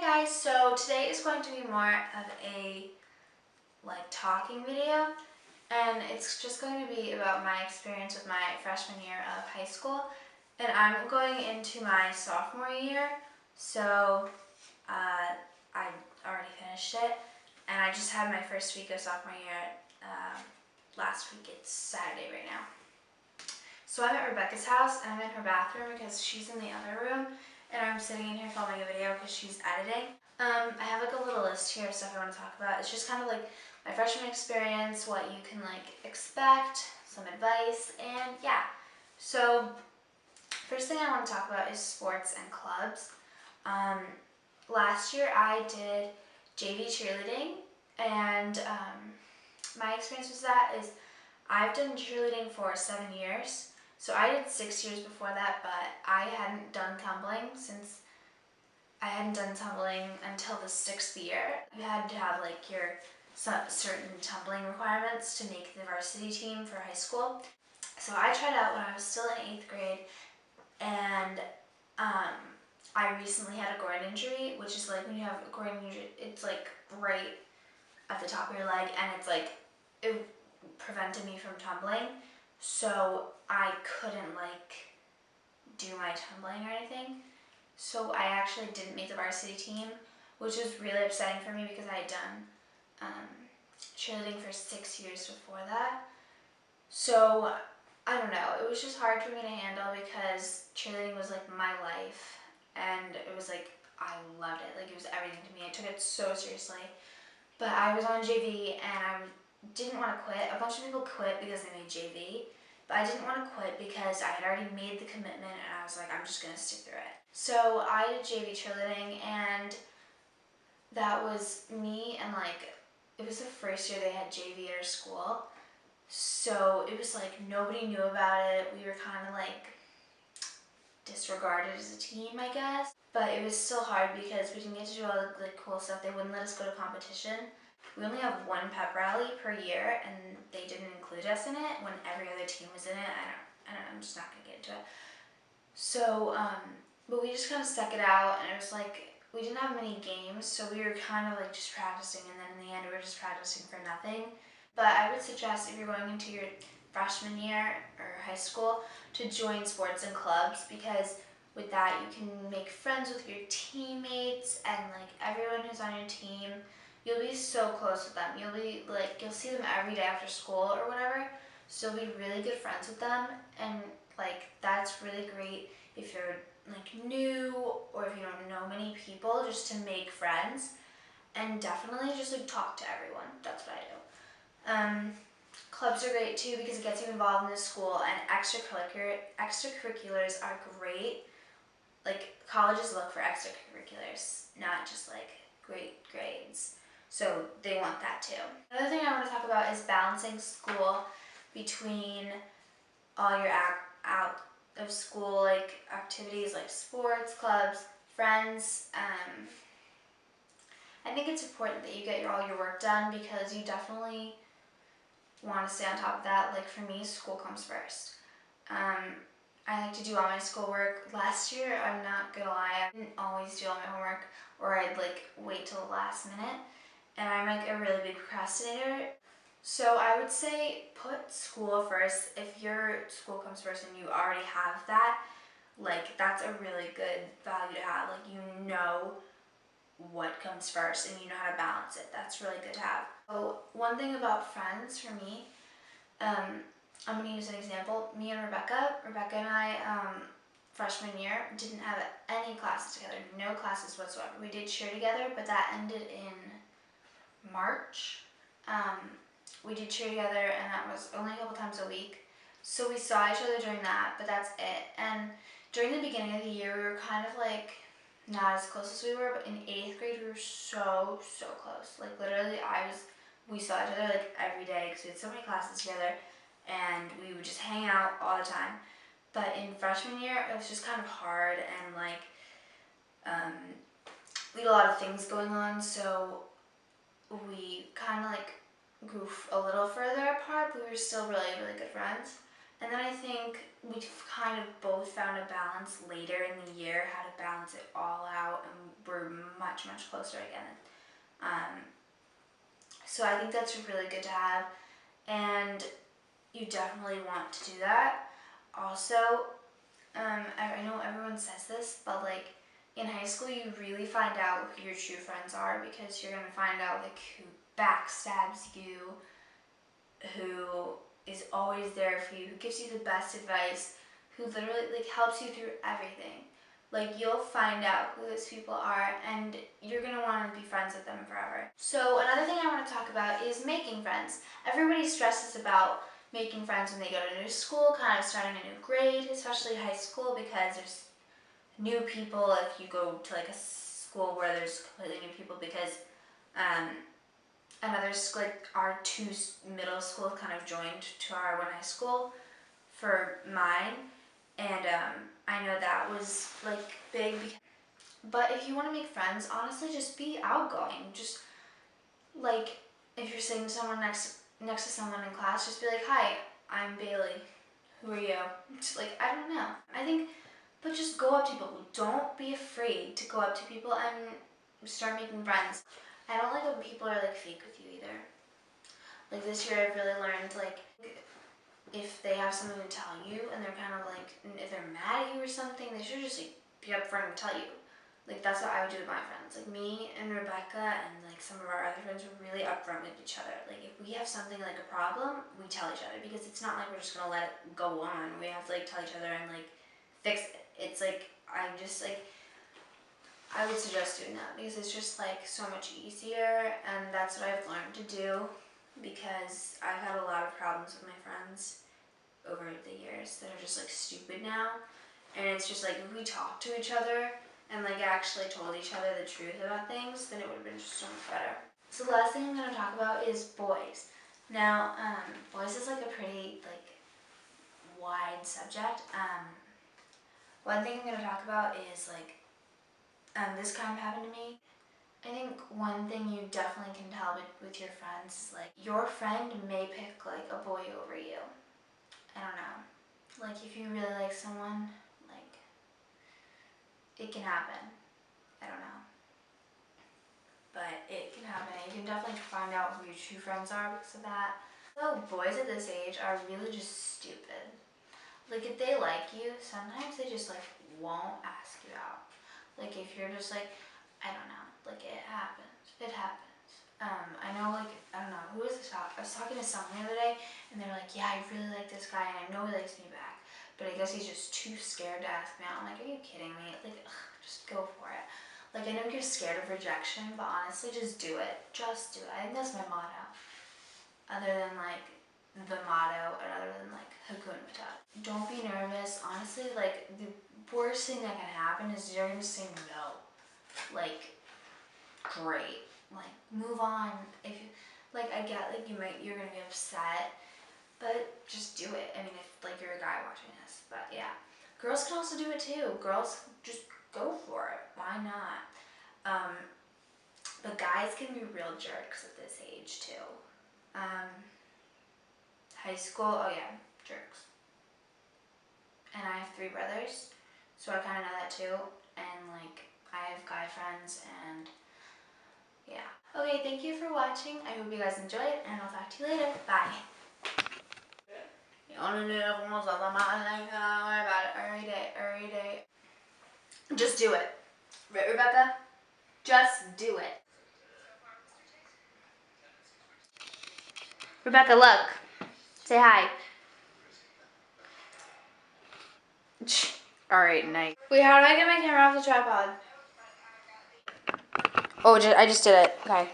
Hi guys, so today is going to be more of a talking video, and it's just going to be about my experience with my freshman year of high school, and I'm going into my sophomore year, so I already finished it, and I just had my first week of sophomore year last week. It's Saturday right now. So I'm at Rebecca's house, and I'm in her bathroom because she's in the other room, and I'm sitting in here filming a video because she's editing. I have a little list here of stuff I want to talk about. It's just kind of my freshman experience, what you can expect, some advice, and yeah. So first thing I want to talk about is sports and clubs. Last year I did JV cheerleading, and my experience with that is I've done cheerleading for 7 years. So I did 6 years before that, but I hadn't done tumbling until the 6th year. You had to have your certain tumbling requirements to make the varsity team for high school. So I tried out when I was still in 8th grade, and I recently had a groin injury, which is when you have a groin injury, it's right at the top of your leg, and it prevented me from tumbling. So I couldn't do my tumbling or anything. So I actually didn't make the varsity team, which was really upsetting for me because I had done cheerleading for 6 years before that. So I don't know, it was just hard for me to handle because cheerleading was my life, and it was I loved it. It was everything to me. I took it so seriously. But I was on JV and I didn't want to quit. A bunch of people quit because they made JV, but I didn't want to quit because I had already made the commitment, and I was I'm just going to stick through it. So I did JV cheerleading, and that was me, and it was the first year they had JV at our school. So it was nobody knew about it. We were kind of disregarded as a team, I guess. But it was still hard because we didn't get to do all the cool stuff. They wouldn't let us go to competition. We only have one pep rally per year, and they didn't include us in it when every other team was in it. I don't know, I'm just not gonna get into it. So, but we just kind of stuck it out, and it was we didn't have many games, so we were kind of just practicing, and then in the end we were just practicing for nothing. But I would suggest, if you're going into your freshman year or high school, to join sports and clubs, because with that you can make friends with your teammates, and everyone who's on your team, you'll be so close with them. You'll be you'll see them every day after school or whatever, so you'll be really good friends with them, and that's really great if you're new, or if you don't know many people, just to make friends. And definitely just talk to everyone. That's what I do. Clubs are great too because it gets you involved in the school, and extracurriculars are great. Colleges look for extracurriculars, not just great grades. So they want that too. Another thing I want to talk about is balancing school between all your out of school activities like sports, clubs, friends. I think it's important that you get all your work done because you definitely want to stay on top of that. For me, school comes first. I like to do all my schoolwork. Last year, I'm not gonna lie, I didn't always do all my homework, or I'd wait till the last minute, and I'm a really big procrastinator. So I would say put school first. If your school comes first and you already have that, that's a really good value to have. You know what comes first, and you know how to balance it. That's really good to have. So one thing about friends for me, I'm going to use an example. Me and Rebecca and I, freshman year, didn't have any classes together, no classes whatsoever. We did cheer together, but that ended in March. We did cheer together, and that was only a couple times a week. So we saw each other during that, but that's it. And during the beginning of the year, we were kind of not as close as we were, but in 8th grade, we were so close. Literally, we saw each other every day because we had so many classes together, and we would just hang out all the time. But in freshman year, it was just kind of hard, and we had a lot of things going on, so we kind of grew a little further apart, but we were still really good friends. And then I think we kind of both found a balance later in the year, how to balance it all out, and we're much, much closer again. So I think that's really good to have, and you definitely want to do that. Also, I know everyone says this, but like in high school, you really find out who your true friends are, because you're gonna find out like who backstabs you, who is always there for you, who gives you the best advice, who literally like helps you through everything. Like you'll find out who those people are, and you're gonna want to be friends with them forever. So another thing I want to talk about is making friends. Everybody stresses about making friends when they go to a new school, kind of starting a new grade, especially high school, because there's new people if you go to like a school where there's completely new people, because another like our two middle schools kind of joined to our one high school for mine, and I know that was like big. But if you want to make friends, honestly, just be outgoing. Just like if you're sitting someone next to someone in class, just be like, "Hi, I'm Bailey. Who are you?" Just like, I don't know. I think, but just go up to people. Don't be afraid to go up to people and start making friends. I don't like when people are like fake with you either. Like this year, I've really learned like if they have something to tell you and they're kind of like, if they're mad at you or something, they should just like be upfront and tell you. Like that's what I would do with my friends. Like me and Rebecca and like some of our other friends were really upfront with each other. Like if we have something like a problem, we tell each other, because it's not like we're just gonna let it go on. We have to like tell each other and like fix it. It's like I would suggest doing that, because it's just like so much easier, and that's what I've learned to do, because I've had a lot of problems with my friends over the years that are just like stupid now, and it's just like if we talked to each other and like actually told each other the truth about things, then it would have been just so much better. So the last thing I'm going to talk about is boys. Now, boys is like a pretty like wide subject. One thing I'm going to talk about is like this kind of happened to me. I think one thing you definitely can tell with your friends is like your friend may pick like a boy over you. I don't know. Like if you really like someone, like it can happen. I don't know. But it can happen. You can definitely find out who your true friends are because of that. So boys at this age are really just stupid. Like if they like you, sometimes they just like won't ask you out. Like if you're just like, I don't know, like it happens. It happens. I know like, I don't know, who was this talk? I was talking to someone the other day and they're like, yeah, I really like this guy and I know he likes me back. But I guess he's just too scared to ask me out. I'm like, are you kidding me? Like, ugh, just go for it. Like I know you're scared of rejection, but honestly, just do it. Just do it. I think that's my motto. Other than like the motto, and other than like Hakuna Matata. Don't be nervous. Honestly, like the worst thing that can happen is you're gonna say no. Like, great. Like, move on. If you, like, I get like you're gonna be upset, but just do it. I mean, if like you're a guy watching this, but yeah, girls can also do it too. Girls just go for it. Why not? But guys can be real jerks at this age too. High school, oh yeah, jerks. And I have 3 brothers, so I kind of know that too. And like, I have guy friends, and yeah. Okay, thank you for watching. I hope you guys enjoyed, and I'll talk to you later. Bye. You only need a phone, so I'm not gonna worry about it every day. Just do it. Right, Rebecca? Just do it. Rebecca, look. Say hi. Alright, night. Wait, how do I get my camera off the tripod? Oh, I just did it. Okay.